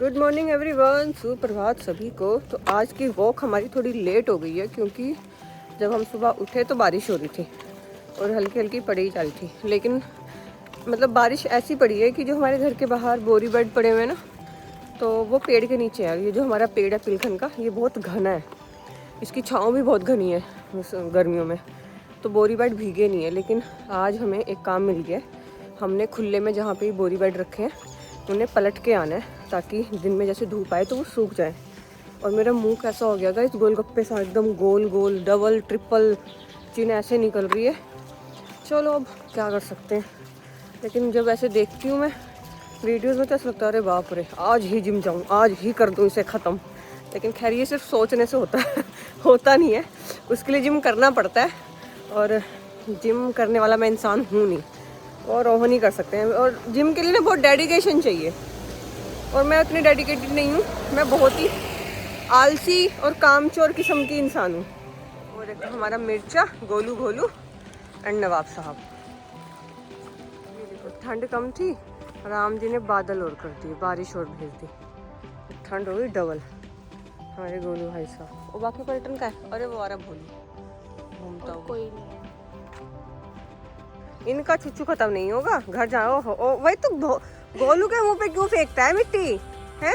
Good morning everyone, सुप्रभात सभी को। तो आज की वॉक हमारी थोड़ी लेट हो गई है क्योंकि जब हम सुबह उठे तो बारिश हो रही थी और हल्की हल्की पड़ी ही जा रही थी। लेकिन मतलब बारिश ऐसी पड़ी है कि जो हमारे घर के बाहर बोरी बेड पड़े हुए हैं ना, तो वो पेड़ के नीचे है। ये जो हमारा पेड़ है पिलखन का, ये बहुत घना है, इसकी छाँव भी बहुत घनी है गर्मियों में, तो बोरी बेड भीगे नहीं है। लेकिन आज हमें एक काम मिल गया, हमने खुले में जहाँ पे बोरी बेड रखे हैं उन्हें पलट के आना है ताकि दिन में जैसे धूप आए तो वो सूख जाए। और मेरा मुंह कैसा हो गया था इस गोलगप्पे सा, एकदम गोल गोल डबल ट्रिपल चिन ऐसे निकल रही है। चलो अब क्या कर सकते हैं, लेकिन जब ऐसे देखती हूँ मैं वीडियोस में तो ऐसा लगता है अरे बाप रे, आज ही जिम जाऊँ, आज ही कर दूँ इसे ख़त्म। लेकिन खैर ये सिर्फ सोचने से होता है होता नहीं है, उसके लिए जिम करना पड़ता है और जिम करने वाला मैं इंसान हूँ नहीं और रोहन नहीं कर सकते हैं। और जिम के लिए ना बहुत डेडिकेशन चाहिए और मैं उतनी डेडिकेटेड नहीं हूँ, मैं बहुत ही आलसी और कामचोर किस्म की इंसान हूँ। और एक हमारा मिर्चा गोलू भोलू एंड नवाब साहब। ये देखो ठंड कम थी, राम जी ने बादल और कर दिए, बारिश और भेज दी, ठंड हो गई डबल। हमारे गोलू भाई साहब और बाकी पलटन का है। अरे वो आ रहा भोलू घूमता हूँ, कोई नहीं, इनका छुच्छू खत्म नहीं होगा, घर जाओ हो। वही तो गोलू के मुंह पे क्यों फेंकता है मिट्टी है?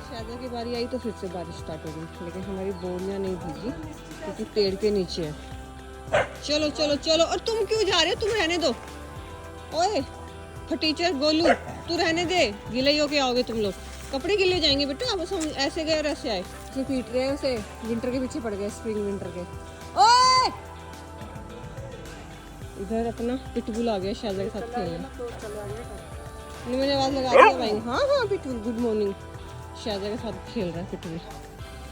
शादी की बारी आई तो फिर से बारिश स्टार्ट हो गई, लेकिन हमारी बोरियां नहीं भीगी क्योंकि पेड़ के नीचे है। चलो चलो चलो, और तुम क्यों जा रहे हो? तुम रहने दो। ओए टीचर गोलू, तू रहने दे, गीले होके आओगे तुम लोग, कपड़े गिले हो जाएंगे बेटा। बस हम ऐसे गए और ऐसे आए, पीट रहे हैं उसे, विंटर के पीछे पड़ गए, स्प्रिंग विंटर के। ओए इधर अपना पिटबुल आ गया शाजा के साथ खेलने। नहीं मैंने आवाज़ लगा दी भाई। हाँ हाँ पिटबुल, गुड मॉर्निंग। शाजा के साथ खेल रहा है पिटबुल।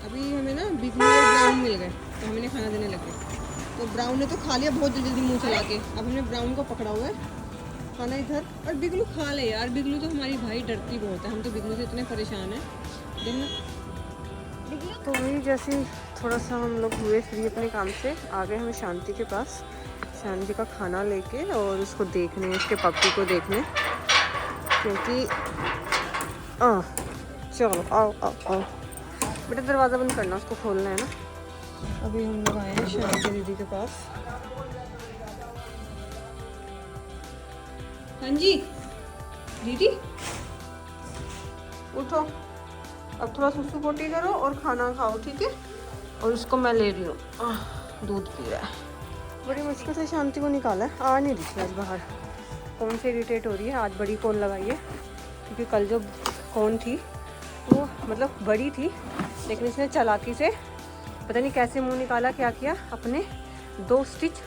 अभी हमें ना बिगनू और ब्राउन मिल गए तो हम इन्हें खाना देने लगे। तो ब्राउन ने तो खा लिया बहुत जल्दी जल्दी मुँह चला के, अब हमने ब्राउन को पकड़ा हुआ है खाना इधर। और बिगलू खा ले यार, बिगलू तो हमारी भाई डरती बहुत है, हम तो बिगलू से इतने परेशान हैं देखना। तो वही जैसे थोड़ा सा हम लोग हुए फ्री अपने काम से, आ गए हमें शांति के पास, शांति का खाना लेके और उसको देखने, उसके पप्पी को देखने, क्योंकि चलो आओ आओ आओ बेटा, दरवाज़ा बंद करना, उसको खोलना है ना। अभी हम लोग आए हैं शांति दीदी के पास। हाँ जी दीदी उठो, अब थोड़ा सुसु पोटी करो और खाना खाओ, ठीक है? और उसको मैं ले रही हूँ, दूध पी रहा है। बड़ी मुश्किल से शांति को निकाला है, आ नहीं रही थी आज बाहर। कौन से इरिटेट हो रही है, आज बड़ी कौन लगाई है, क्योंकि कल जो कौन थी वो मतलब बड़ी थी, लेकिन इसने चालाकी से पता नहीं कैसे मुंह निकाला, क्या किया, अपने 2 स्टिच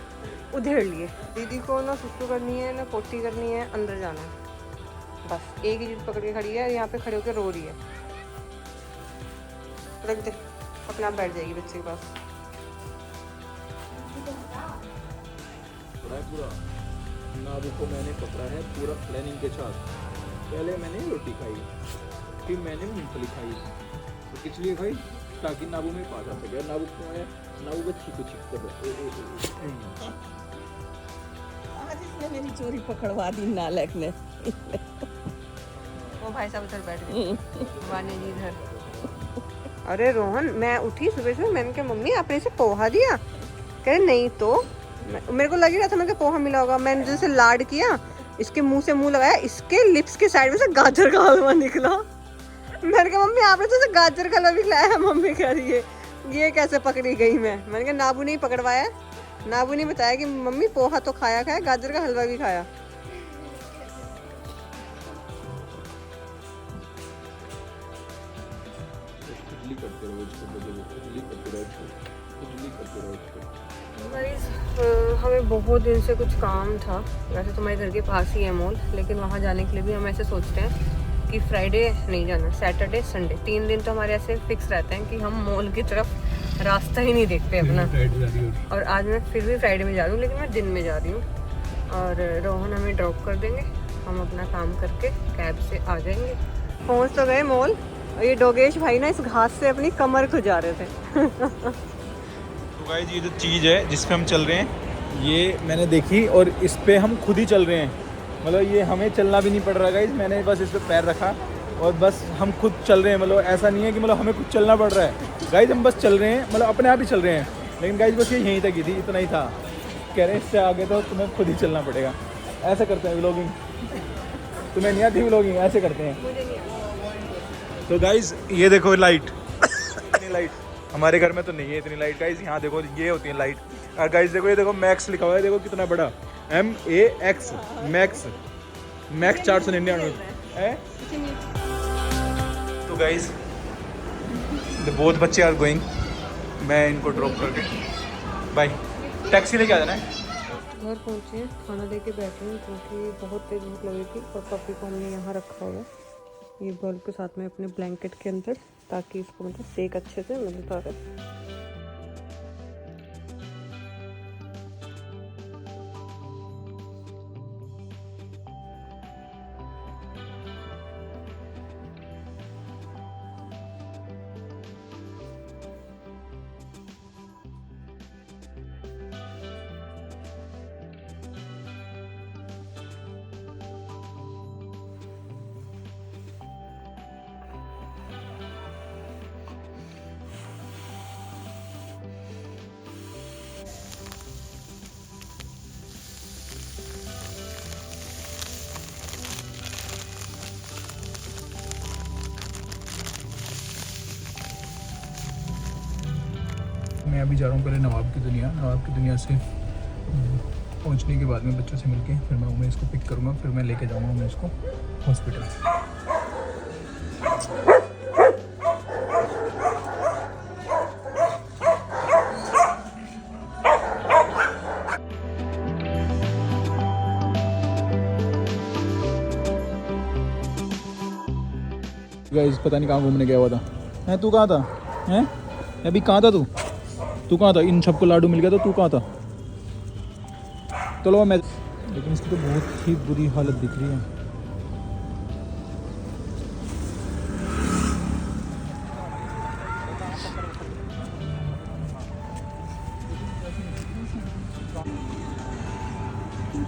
उधेड़ लिए। दीदी को ना सुसु करनी है ना पोटी करनी है, अंदर जाना है, बस एक ही चीज़ पकड़ के खड़ी है, यहाँ पे खड़े होकर रो रही है। रख दे, अपने आप बैठ जाएगी बच्चे के पास। पूरा नाबू को मैंने पकड़ा है पूरा प्लानिंग के साथ। पहले मैंने रोटी खाई, फिर मैंने मूंगफली खाई, तो किस लिए खाई? ताकि नाबू में पास आ सके। नाबू क्यों आया? नाबू को छीको छीक कर रहा। आज इसने मेरी चोरी पकड़वा दी नालक ने। वो भाई साहब उधर बैठ गए, वानी जी इधर। अरे रोहन, मैं उठी सुबह से, मैंने कहा मम्मी आपने इसे पोहा दिया? कह रहे नहीं, तो मेरे को लग ही रहा था मैं कि पोहा मिला होगा। मैंने जैसे लाड किया, इसके मुंह से मुंह लगाया, इसके लिप्स के साइड में से गाजर का हलवा निकला। मैंने कहा मम्मी आपने तो गाजर का हलवा भी खिलाया है? मम्मी कह रही है ये कैसे पकड़ी गई मैं? मैंने कहा नाबू ने ही पकड़वाया, नाबू ने बताया कि मम्मी पोहा तो खाया खाया, गाजर का हलवा भी खाया। हमें बहुत दिन से कुछ काम था, वैसे तो हमारे घर के पास ही है मॉल, लेकिन वहाँ जाने के लिए भी हम ऐसे सोचते हैं कि फ्राइडे नहीं जाना, सैटरडे संडे 3 दिन तो हमारे ऐसे फिक्स रहते हैं कि हम मॉल की तरफ रास्ता ही नहीं देखते अपना। और आज मैं फिर भी फ्राइडे में जा रही हूँ, लेकिन मैं दिन में जा रही हूँ और रोहन हमें ड्रॉप कर देंगे, हम अपना काम करके कैब से आ जाएंगे। पहुँच तो गए मॉल, और ये डोगेश भाई ना इस घास से अपनी कमर खुजा रहे थे। तो गाइस ये जो चीज़ है जिस पे हम चल रहे हैं, ये मैंने देखी और इस पे हम खुद ही चल रहे हैं। मतलब ये हमें चलना भी नहीं पड़ रहा गाइस, मैंने बस इस पर पैर रखा और बस हम खुद चल रहे हैं। मतलब ऐसा नहीं है कि मतलब हमें कुछ चलना पड़ रहा है गाइस, हम बस चल रहे हैं, मतलब अपने आप ही चल रहे हैं। लेकिन गाइस बस ये यहीं तक ही थी, इतना ही था। कह रहे हैं इससे आगे तो तुम्हें खुद ही चलना पड़ेगा। ऐसा करते हैं व्लॉगिंग, तुम्हें नहीं आती व्लॉगिंग, ऐसे करते हैं। तो गाइस ये देखो लाइट इतनी लाइट हमारे घर में तो नहीं है इतनी लाइट गाइस, यहाँ देखो ये होती है लाइट। और गाइस देखो ये देखो मैक्स लिखा हुआ है, देखो कितना बड़ा MAX मैक्स 499 है। तो गाइस बहुत बच्चे आर गोइंग, मैं इनको ड्रॉप करके बाय, टैक्सी लेके आ जाना है। घर पहुँचे हैं, खाना लेके बैठे हैं क्योंकि बहुत तेज भूख लगी थी। और पप्पी को हमने यहाँ रखा हुआ है ये बल्ब के साथ में अपने ब्लैंकेट के अंदर, ताकि इसको मतलब सेक अच्छे से मिलता रहे। मैं अभी जा रहा हूँ पहले नवाब की दुनिया से पहुँचने के बाद में बच्चों से मिलके फिर मैं उमेश को पिक करूँगा, फिर मैं लेके जाऊँगा उमेश को हॉस्पिटल। गाइस पता नहीं कहाँ घूमने गया हुआ था। हैं तू कहाँ था? हैं अभी कहाँ था तू? तू कहाँ था? इन सबको लाडू मिल गया तो तू कहाँ था? चलो मैं, लेकिन इसकी तो बहुत ही बुरी हालत दिख रही है।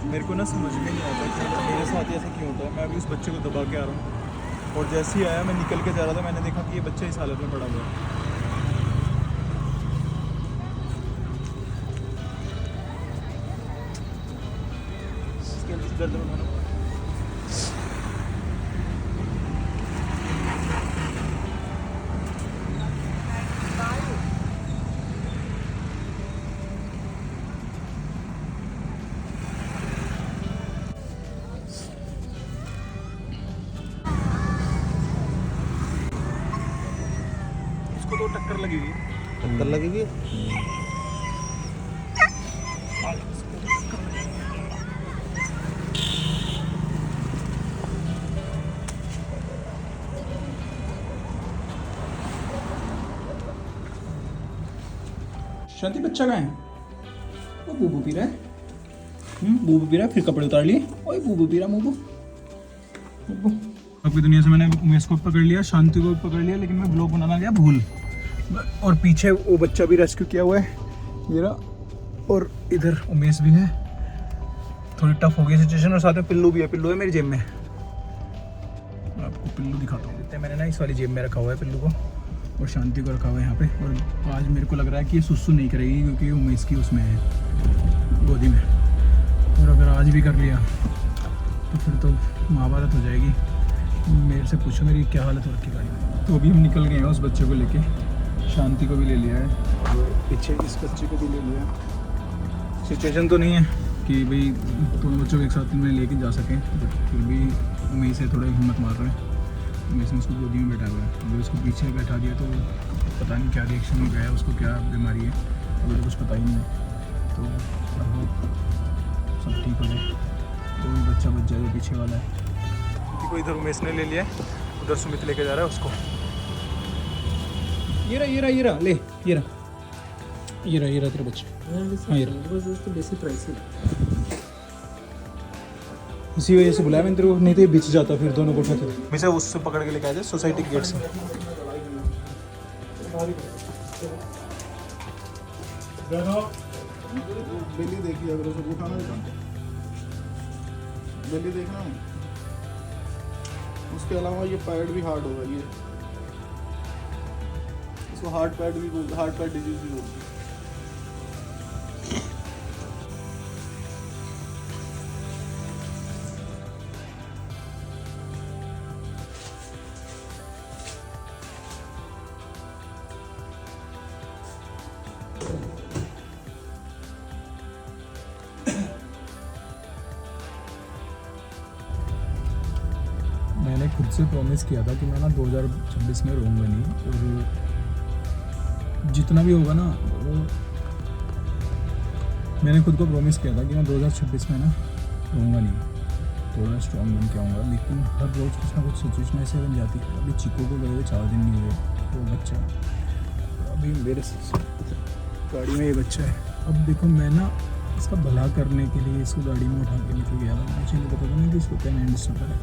मेरे को ना समझ में नहीं आता कि मेरे साथ ऐसा क्यों होता है। मैं अभी उस बच्चे को दबा के आ रहा हूँ और जैसे ही आया मैं निकल के जा रहा था, मैंने देखा कि ये बच्चा इस हालत में पड़ा हुआ है। गर्दन उठाना। इसको तो टक्कर लगेगी। टक्कर लगेगी। शांति बच्चा कहाँ है? वो बूबू पी रहा है। बूबू पी रहा है, फिर कपड़े उतार लिए। ओए बूबू पी रहा, बूबू। अपनी दुनिया से मैंने उमेश को पकड़ लिया, शांति को पकड़ लिया, लेकिन मैं ब्लॉग बनाना गया भूल। और पीछे वो बच्चा भी रेस्क्यू किया हुआ है ये रहा, और इधर उमेश भी है। थोड़ी टफ हो गई सिचुएशन, और साथ में पिल्लू भी है। पिल्लू है मेरी जेब में, मैं आपको पिल्लू दिखाता हूँ। मैंने ना इस वाली जेब में रखा हुआ है पिल्लू को, और शांति को रखा हुआ है यहाँ पे। और आज मेरे को लग रहा है कि ये सुसु नहीं करेगी क्योंकि उमेश की उसमें है गोदी में। और अगर आज भी कर लिया तो फिर तो महाभारत हो जाएगी। मेरे से पूछो मेरी क्या हालत हो रखी गाड़ी में। तो अभी हम निकल गए हैं उस बच्चे को लेके, शांति को भी ले लिया है और पीछे इस बच्चे को भी ले लिया। सिचुएशन तो नहीं है कि भाई दोनों बच्चों को एक साथ में लेके जा सकें, फिर भी उमेश से थोड़ा हिम्मत मार रहे हैं। उमेश ने उसको गोदी में बैठा हुआ है, अगर उसको पीछे बैठा दिया तो पता नहीं क्या रिएक्शन हो गया है, उसको क्या बीमारी है अभी तो कुछ पता ही नहीं है। तो सब ठीक हो जाए, तो भी बच्चा बच जाए जो पीछे वाला है। क्योंकि कोई इधर उमेश ने ले लिया है, उधर सुमित लेके जा रहा है उसको। ये रहा ले, ये रहा तेरा बच्चा। हाँ ये रहा, इसी वजह से बुलाया मैंने तेरे को, नहीं तो ये बिछ जाता फिर दोनों को उठाते थे। मैं से उससे पकड़ के लेके आए थे सोसाइटी के गेट से। देखिए अगर उसको उठाना बेली देखना। उसके अलावा ये पैड भी हार्ड होगा, ये इसको हार्ड पैड भी बोलते, हार्ड पैड डिजीज भी बोलते हैं। मैंने खुद से प्रॉमिस किया था कि मैं ना 2026 में रहूँगा नहीं, और जितना भी होगा ना वो मैंने खुद को प्रॉमिस किया था कि मैं 2026 में ना रहूँगा नहीं, थोड़ा स्ट्रॉन्ग बन के आऊँगा। लेकिन हर रोज़ कुछ ना कुछ सिचुएशन ऐसे बन जाती है। अभी चिको को गए हुए 4 दिन नहीं हुए, वो बच्चा अभी मेरे गाड़ी में ये बच्चा है। अब देखो मैं ना इसका भला करने के लिए इसको गाड़ी में उठा के लेके गया था। मुझे नहीं पता था ना कि इसको पेन एंड सफ़र है,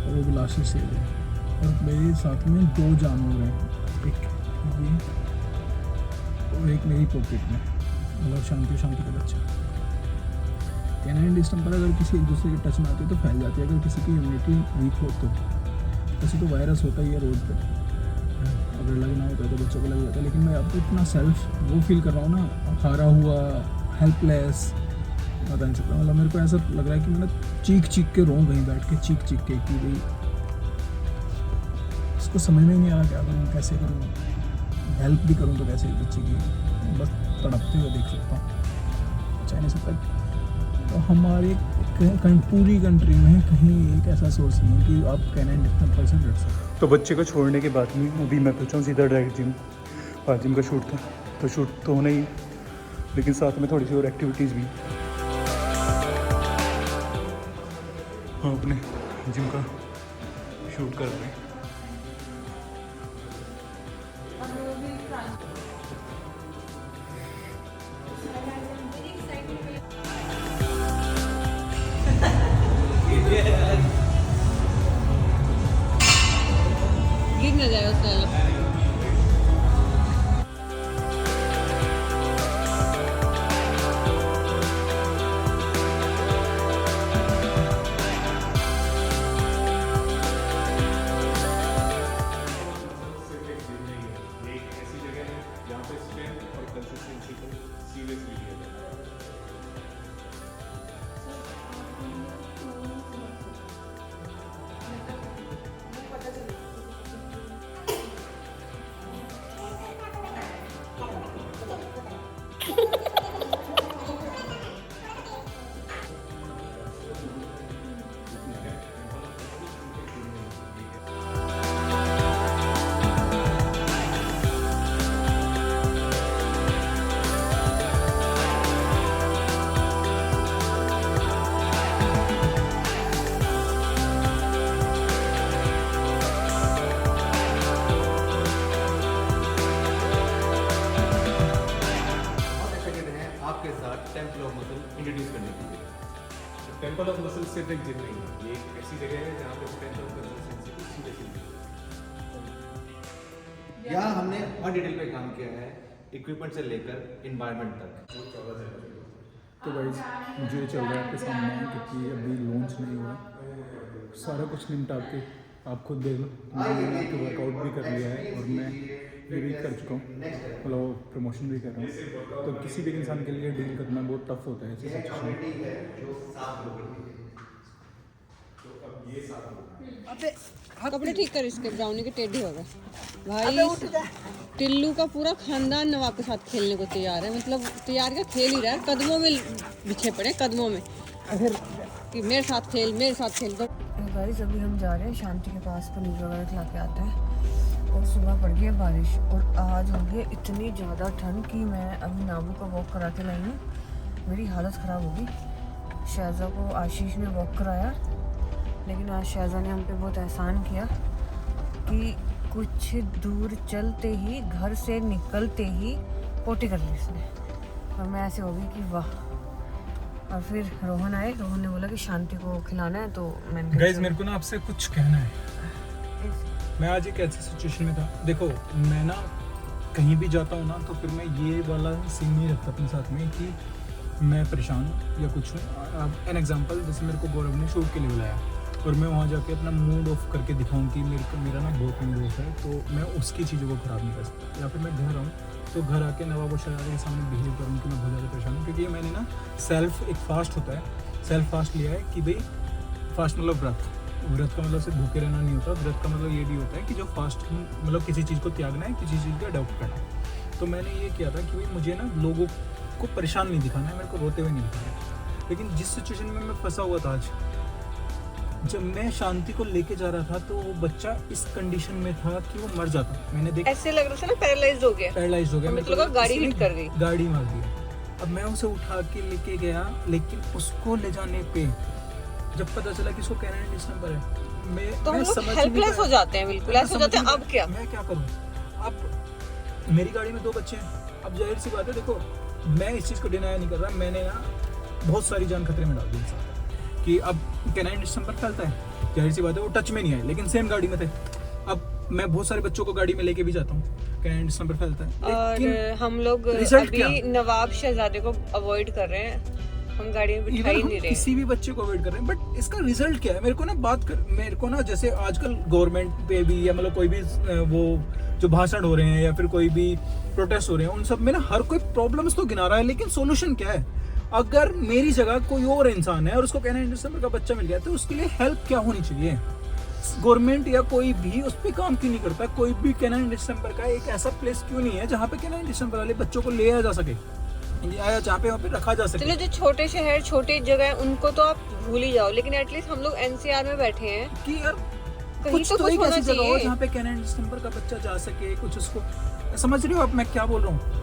और वो ग्लासेस से है। और मेरे साथ में 2 जानवर हैं, एक ये और एक मेरी पॉकेट में, मतलब शांति का बच्चा। कैनाइन डिस्टेंपर अगर किसी एक दूसरे के टच में आती है तो फैल जाती है, अगर किसी की इम्यूनिटी वीक हो तो। वैसे तो वायरस होता ही है रोड पे, अगर लगना होता है तो बच्चों को लग जाता है। लेकिन मैं आपको इतना सेल्फ वो फील कर रहा हूँ ना, हारा हुआ, हेल्पलेस, बता नहीं सकता। मतलब मेरे को ऐसा लग रहा है कि मैं चीख के रोऊं कहीं बैठ के, चीख के कि भाई इसको समझ में ही नहीं आ रहा क्या करूँ, कैसे करूँ, हेल्प भी करूँ तो कैसे बच्चे की, बस तड़पते हुए देख सकता हूँ, चाह नहीं सकता। तो हमारे पूरी कंट्री में कहीं एक ऐसा सोर्स नहीं है कि आप कैनाइन डिस्टेंपर से डर सकते। तो बच्चे को छोड़ने के बाद में अभी मैं पहुँचा हूँ सीधा डायरेक्ट जिम। आज जिम का शूट था, तो शूट तो होना ही, लेकिन साथ में थोड़ी सी और एक्टिविटीज़ भी। हाँ, अपने जिम का शूट कर रहे हैं। गिर न जाए उसका। टेम्पल ऑफ मसल इंट्रोड्यूस करने के लिए। टेम्पल ऑफ मसल सिर्फ एक जिम नहीं है, ये एक ऐसी जगह है जहाँ पे स्ट्रेंथ ऑफ कंसिस्टेंसी सीरियसली यहाँ हमने हर डिटेल पे काम किया है, इक्विपमेंट से लेकर एनवायरनमेंट तक। तो गाइस मुझे चल रहा है आपके सामने, क्योंकि अभी लॉन्च नहीं हुआ, सारा कुछ निपटा के आप खुद देख लो। मैंने वर्कआउट भी कर लिया है और मैं ये भी कर चुका हूँ, मतलब प्रमोशन भी कर रहा हूँ। तो किसी भी इंसान के लिए डील करना बहुत टफ होता है ऐसी सिचुएशन में। कपड़े ठीक कर, इसके ब्राउनी के टेढ़े हो गए भाई। टिल्लू का पूरा खानदान नवाब के साथ खेलने को तैयार है, मतलब तैयार क्या, खेल ही रहा है, कदमों में बिछे पड़े, कदमों में अगर कि मेरे साथ खेल, मेरे साथ खेल। तो गाइस अभी हम जा रहे हैं शांति के पास, पनीर वगैरह खिला के आते हैं। और सुबह पड़ गई है बारिश, और आज हो गई इतनी ज़्यादा ठंड कि मैं अभी नाबू का वॉक करा के लाई हूँ, मेरी हालत ख़राब होगी। शाहज़ा को आशीष ने वॉक कराया, लेकिन आज शाहज़ा ने हम पे बहुत एहसान किया कि कुछ दूर चलते ही, घर से निकलते ही पोटी कर ली इसने, और मैं ऐसे हो गई कि वाह। और फिर रोहन आए, रोहन ने बोला कि शांति को खिलाना है, तो मैंने गाइस मेरे को ना आपसे कुछ कहना है। मैं आज एक ऐसी सिचुएशन में था, देखो मैं ना कहीं भी जाता हूँ ना तो फिर मैं ये वाला सीन नहीं रखता अपने साथ में कि मैं परेशान हूँ या कुछ हूँ, एन एग्जांपल जैसे मेरे को गौरव ने शूट के लिए बुलाया और मैं वहाँ जाके अपना मूड ऑफ करके दिखाऊँ कि मेरा ना बहुत मूड ऑफ है, तो मैं उसकी चीज़ों को ख़राब नहीं कर सकता। या फिर मैं घर आऊँ तो घर आके नवाब और शहजादे के सामने बिहेव करूँ कि मैं बहुत ज़्यादा परेशान हूँ, क्योंकि मैंने ना एक फास्ट होता है, सेल्फ फास्ट लिया है कि भाई फास्ट मतलब व्रत का मतलब सिर्फ भूखे रहना नहीं होता, व्रत का मतलब ये भी होता है कि जो फास्ट मतलब किसी चीज़ को त्यागना है, किसी चीज़ को अडॉप्ट करना है। तो मैंने ये किया था कि भाई मुझे ना लोगों को परेशान नहीं दिखाना है, मेरे को रोते हुए नहीं दिखाना है। लेकिन जिस सिचुएशन में मैं फंसा हुआ था आज, जब मैं शांति को लेके जा रहा था तो वो बच्चा इस कंडीशन में था कि वो मर जाता। मैंने देखा ऐसे लग रहा था ना पैरालाइज्ड हो गया, पैरालाइज हो गया, हमें तो लगा गाड़ी हिट कर गई, गाड़ी मार दिया। अब मैं उसे उठा के लेके गया, लेकिन उसको ले जाने पे जब पता चला कि इसको कैनेडियन डिस्टेंपर है, तो हम मैं लोग समझ हेल्पलेस हो जाते हैं, बिल्कुल ऐसे हो जाते हैं। अब क्या मैं क्या करूं? अब मेरी गाड़ी में 2 बच्चे हैं, अब जाहिर सी बात है, देखो मैं इस चीज़ को डिनाई नहीं कर रहा, मैंने ना बहुत सारी जान खतरे में डाल दी इंसान कि अब कैनेडियन डिस्टेंपर फैलता है, जाहिर सी बात है वो टच में नहीं आए, लेकिन सेम गाड़ी में थे। अब मैं बहुत सारे बच्चों को गाड़ी में लेके भी जाता हूँ, कैनेडियन डिस्टेंपर फैलता है, और हम लोग अभी नवाब शहजादे को अवॉइड कर रहे हैं, हम गाड़ी में बिठा ही नहीं रहे, किसी भी बच्चे को अवॉइड कर रहे हैं। बट इसका रिजल्ट क्या है? मेरे को ना जैसे आजकल गवर्नमेंट पे भी या मतलब कोई भी वो जो भाषण हो रहे हैं या फिर कोई भी प्रोटेस्ट हो रहे हैं, उन सब में ना हर कोई प्रॉब्लम्स तो गिना रहा है, लेकिन सॉल्यूशन क्या है? अगर मेरी जगह कोई और इंसान है और उसको कैनेडियन डिस्टेंपर का बच्चा मिल गया, तो उसके लिए हेल्प क्या होनी चाहिए? गवर्नमेंट या कोई भी उस पर काम क्यों नहीं करता? कोई भी कैनेडियन डिस्टेंपर का एक ऐसा प्लेस क्यों नहीं है जहाँ पे कैनेडियन डिस्टेंपर वाले बच्चों को ले आया जा सके, या जहाँ पे वहाँ पे रखा जा सके? चलो जो छोटे शहर छोटी जगह है उनको तो आप भूल ही जाओ, लेकिन एटलीस्ट हम लोग एनसीआर में बैठे हैं कि यार कहीं कुछ तो कुछ एक होना ऐसी जगह हो चाहिए। जहाँ पे कैनेडियन डिस्टेंपर का बच्चा जा सके, कुछ उसको समझ रही हो आप मैं क्या बोल रहा हूँ?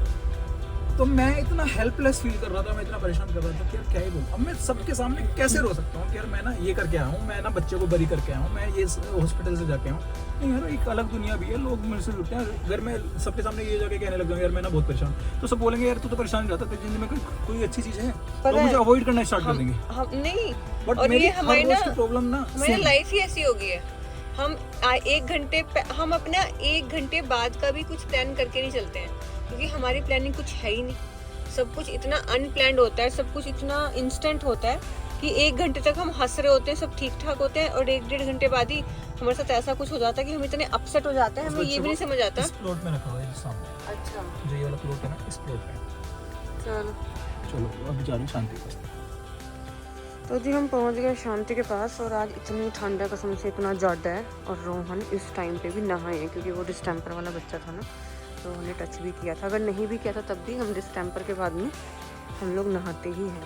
तो मैं इतना हेल्पलेस फील कर रहा था, मैं इतना परेशान कर रहा था कि यार क्या ही बोलूं। अब मैं सबके सामने कैसे रो सकता हूँ कि यार मैं ना ये करके आया हूँ, मैं ना बच्चे को बरी करके आया हूँ, मैं ये हॉस्पिटल से जाके आया हूँ। नहीं यार, एक अलग दुनिया भी है, लोग मेरे से जुड़ते हैं। अगर मैं सबके सामने ये जाके कहने लग जाऊँ यार मैं ना बहुत परेशान, तो सब बोलेंगे यार तू तो परेशान रहता है, जिंदगी में कोई अच्छी चीज़ है, तो मुझे अवॉइड करना स्टार्ट कर देंगे। हम नहीं, बट और मेरी ये हमारी ना प्रॉब्लम ना हमारी लाइफ ही ऐसी हो गई है। हम हम अपना 1 घंटे बाद का भी कुछ प्लान करके नहीं चलते हैं, क्योंकि हमारी प्लानिंग कुछ है ही नहीं। सब कुछ इतना अनप्लान्ड होता है, सब कुछ इतना इंस्टेंट होता है कि 1 घंटे तक हम हंस रहे होते हैं, सब ठीक ठाक होते हैं, और 1-1.5 घंटे बाद ही हमारे साथ ऐसा कुछ हो जाता है कि हम इतने अपसेट हो जाते हैं, हमें ये भी नहीं समझ आता। इस प्लॉट में रखा हुआ है सामने। अच्छा, जो ये वाला प्लॉट है ना, इस प्लॉट पे। चलो अभी जा रहे हैं शांति के पास। तो जी हम पहुंच गए शांति के पास, और आज इतनी ठंड है, कसम से इतना ज़्यादा है। और रोहन इस टाइम पे भी नहाए हैं, क्योंकि वो डिस्टेंपर वाला बच्चा था ना, तो उन्हें टच भी किया था। अगर नहीं भी किया था तब भी हम डिस्टेंपर के बाद में हम लोग नहाते ही हैं।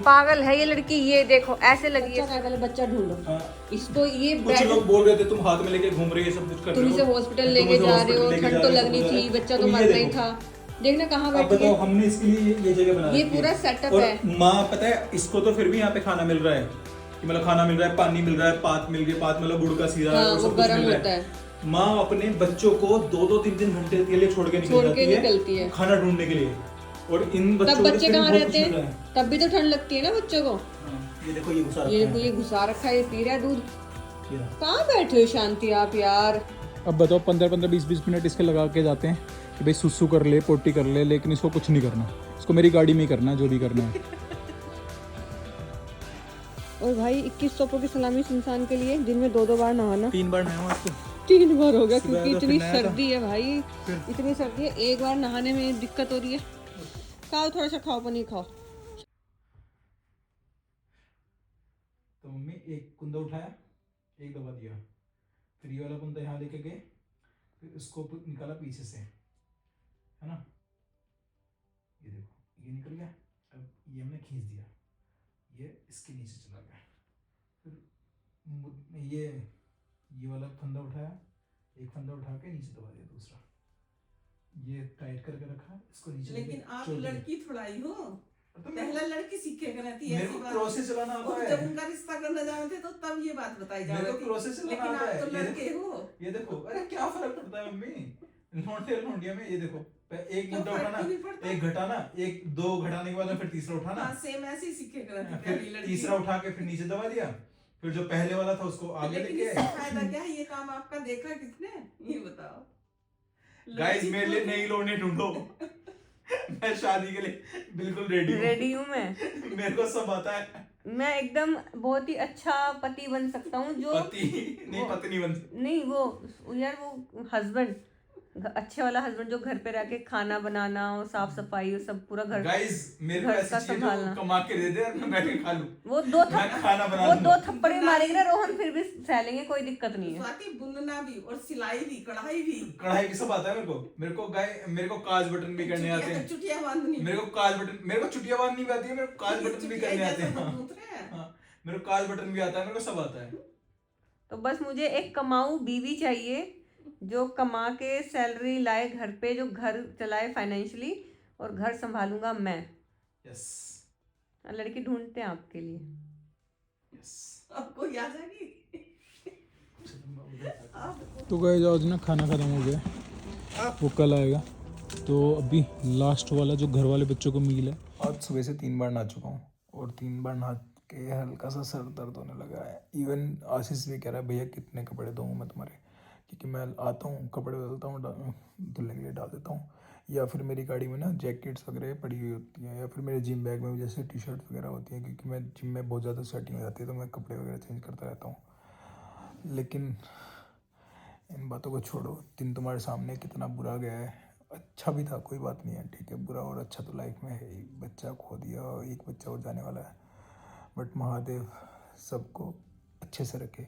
पागल है ये लड़की, ये देखो ऐसे लगी है। पहले बच्चा ढूंढो इसको, ये कुछ लोग बोल रहे थे तुम हाथ में लेके घूम रही है, सब कुछ कर रहे हो, तुम इसे हॉस्पिटल लेके जा रहे हो, ठंड तो लगनी थी, बच्चा तो मरना ही था। देखना कहाँ बैठी है। हमने इसके लिए ये जगह बना ये पूरा सेटअप है। माँ पता है इसको तो फिर भी यहाँ पे खाना मिल रहा है, कि मतलब खाना मिल रहा है, पानी मिल रहा है, पात मिल गई, पात मतलब गुड़ का सीरा है, सब कुछ मिल रहा है। माँ अपने बच्चों को 2-3 घंटे के लिए छोड़ के निकलती है खाना ढूंढने के लिए, और इन बच्चों तब बच्चे कहाँ रहते हैं? तब भी तो ठंड लगती है ना बच्चों को। ये देखो ये घुसा, ये घुसा रखा है, ये पी रहा है दूध। कहाँ बैठे हो शांति आप यार? अब बताओ 15-15 20-20 मिनट इसके लगा के जाते हैं कि भाई सुसु कर ले, पोटी कर ले, लेकिन इसको कुछ नहीं करना, इसको मेरी गाड़ी में ही करना है जो भी करना है। और भाई 21 तोपों की सलामी इस इंसान के लिए, दिन में 2-2 बार नहाना। 3 बार नहाया आपको? 3 बार हो गया, क्योंकि इतनी सर्दी है भाई, इतनी सर्दी है, 1 बार नहाने में दिक्कत हो रही है। खाओ थोड़ा सा, खाओ पनीर खाओ। तो मम्मी एक कुंदा उठाया, एक दबा दिया, फिर ये वाला कुंदा यहाँ लेके गए, फिर इसको निकाला पीछे से, है ना, ये देखो ये निकल गया। अब ये हमने खींच दिया, ये इसके नीचे चला गया, फिर ये वाला फंदा उठाया, एक फंदा उठा के नीचे दबा दिया, दूसरा ये टाइट करके रखा, इसको नीचे। लेकिन आप लड़की थोड़ा ही हो, पहला लड़की सीखेगा रहती है, मेरे को प्रोसेस चलाना आता है। जब उनका रिश्ता करने जाए थे तो तब ये बात बताई जा रही थी, प्रोसेस चलाना लेकिन आता है। आप तो लड़के हो। ये देखो, अरे क्या फर्क पड़ता है मम्मी, लौंडे लौंडिया में। ये देखो एक तो मुद्दा उठाना, एक घटाना, 1-2 घटाने के बाद फिर तीसरा उठाना, सेम ऐसे ही सीखेगा रहती फिर पहली लड़की। तीसरा उठा के फिर नीचे दबा दिया, फिर जो पहले वाला था उसको आगे लेके लेकिन फायदा क्या है, ये काम आपका देखा किसने, ये बताओ। गाइस मेरे लिए नई लौंडे ढूंढो। मैं शादी के लिए बिल्कुल रेडी रेडी हूँ मैं। मेरे को सब आता है। मैं एकदम बहुत ही अच्छा पति बन सकता हूँ, जो पति नहीं, पत्नी बन सकती। नहीं वो यार वो हस्बैंड, अच्छे वाला हस्बैंड जो घर पे रह के खाना बनाना और साफ सफाई और सब पूरा घर गाइस मेरे को घर ऐसी का चीजें संभालना। जो कमा के दे दे और मैं बैठ के खा लूं। वो दो मैं खाना बना वो लूंगा। 2 थप्पड़ भी मारेंगे ना रोहन, फिर भी सहलेंगे, कोई दिक्कत नहीं है। स्वाति बुनना भी और सिलाई भी, कढ़ाई भी, कढ़ाई भी सब आता है मेरे को काज बटन भी करने आते हैं। चुटिया बांधनी, मेरे को चुटिया बांधनी भी आती है, मेरे को काज बटन भी करने आते हैं। हाँ, मेरे को काज बटन भी आता है, मेरे को सब आता है। तो बस मुझे एक कमाऊ बीवी चाहिए जो कमा के सैलरी लाए घर पे, जो घर चलाए फाइनेंशियली, और घर संभालूंगा मैं। यस लड़की ढूंढते हैं आपके लिए। यस। आपको याद आ गई। तो गाइस आज ना खाना ख़त्म हो गया, वो कल आएगा। तो अभी लास्ट वाला जो घर वाले बच्चों को मील है। आज सुबह से 3 बार नहा चुका हूँ और 3 बार नहा के हल्का सा सर दर्द होने लगा है। इवन आशीष भी कह रहा है भैया कितने कपड़े धोऊँ मैं तुम्हारे, क्योंकि मैं आता हूँ कपड़े बदलता हूँ, धुलने के लिए डाल देता हूँ, या फिर मेरी गाड़ी में ना जैकेट्स वगैरह पड़ी हुई होती हैं, या फिर मेरे जिम बैग में जैसे टी शर्ट वगैरह होती हैं, क्योंकि मैं जिम में बहुत ज़्यादा स्वेटिंग हो जाती है तो मैं कपड़े वगैरह चेंज करता रहता हूँ। लेकिन इन बातों को छोड़ो, दिन तुम्हारे सामने कितना बुरा गया है। अच्छा भी था, कोई बात नहीं है, ठीक है, बुरा और अच्छा तो लाइफ में है ही। बच्चा खो दिया और एक बच्चा और जाने वाला है, बट महादेव सबको अच्छे से रखे।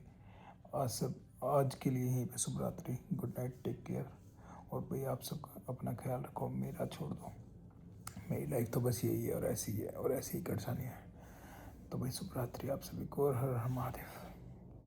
आज के लिए यहीं पे शुभ रात्रि, गुड नाइट, टेक केयर। और भाई आप सब अपना ख्याल रखो, मेरा छोड़ दो, मेरी लाइफ तो बस यही है और ऐसी ही है और ऐसी ही परेशानी है। तो भाई शुभ रात्रि आप सभी को और हर हर महादेव।